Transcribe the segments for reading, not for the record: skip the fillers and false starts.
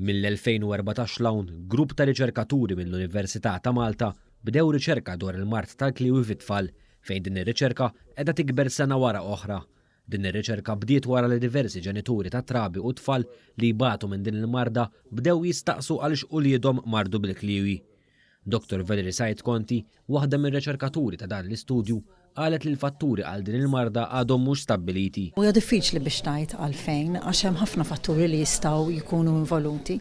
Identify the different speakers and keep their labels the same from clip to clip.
Speaker 1: Mill-2014 l-hawn, grupp ta' riċerkaturi mill-Università ta' Malta bdew riċerka dwar il-mart tal-kliwi fit-tfal fejn din ir-riċerka qiegħda tikber sena wara oħra. Din ir-riċerka bdiet wara li diversi ġenituri ta' trabi u tfal li jbatu minn din il-marda bdew jistaqsu għaliex uliedhom mardu bil-kliwi. Dr. Valerie Sajt Konti, waħda mir-riċerkaturi ta' dan l-istudju, qalet li l-fatturi għal din il-marda għadhom mhux stabbiliti.
Speaker 2: Huwa diffiċli biex ngħid għalfejn għax hemm ħafna fatturi li jistgħu jkunu involuti.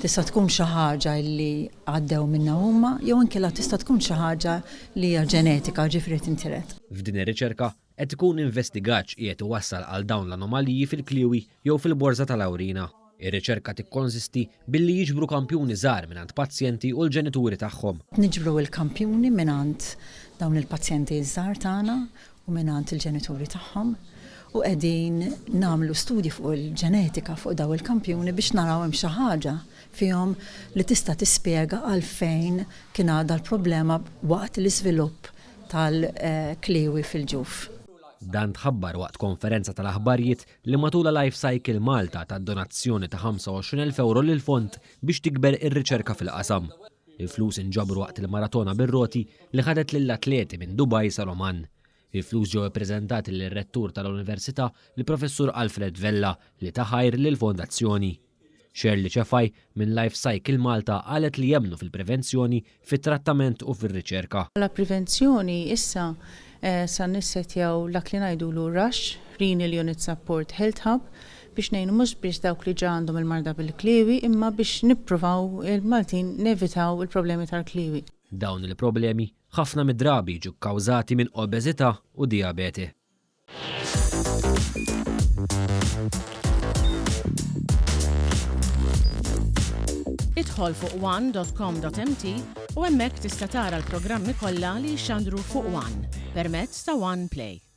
Speaker 2: Tista' tkun xi ħaġa li għaddew minnha huma jew inkella tista' tkun xi ħaġa li hija ġenetika ġifieri tintiret.
Speaker 1: F'din ir-riċerka qed ikun investigat qiegħed iwassal għal dawn l-anomaliji fil-kliwi jew fil-borża tal-awrina. Ir-riċerka tikkonsisti billi jiġbru kampjuni żgħar mingħand pazjenti u l-ġenituri tagħhom.
Speaker 2: Niġbru l-kampjuni mingħand dawn il-pazjenti żgħar tagħna u mingħand il-ġenituri tagħhom u qegħdin nagħmlu studji fuq il-ġenetika fuq daw il-kampjuni biex naraw hemm xi ħaġa fihom li tista' tispjega għalfejn kien għadha l-problema waqt l-iżvilupp tal-kliwi fil-ġuf.
Speaker 1: Dan tħabbar waqt konferenza tal-aħbarijiet li matula Life Cycle Malta ta' donazzjoni ta' 25,000 euro lil fond biex tikber ir-riċerka fil-qasam. Il-flus inġabru waqt il-maratona bir-roti li ħadet lill-atleti minn Dubai sa Roman. Il-flus ġew ippreżentati lir-rettur tal-Università il-Professur Alfred Vella li taħajr lill-fondazzjoni. Shirley Ċefaj minn Life Cycle Malta qalet li jemmnu fil-prevenzjoni, fit-trattament u fir-riċerka.
Speaker 3: La prevenzjoni issa sa nissetjaw dak li ngħidulu RUSH, Renal Unit Support Health Hub, biex ngħinu mhux biex dawk li ġa għandhom il-marda bil-kliwi imma biex nippruvaw il-Maltin nevitaw il-problemi tal-kliwi.
Speaker 1: Dawn il-problemi ħafna mid-drabi ġu kkawżati minn obeżità u diabete.
Speaker 4: Idħol fuq one.com.mt u hemmhekk tista' tara l-programmi kollha li jxandru fuq One permezz ta' One Play.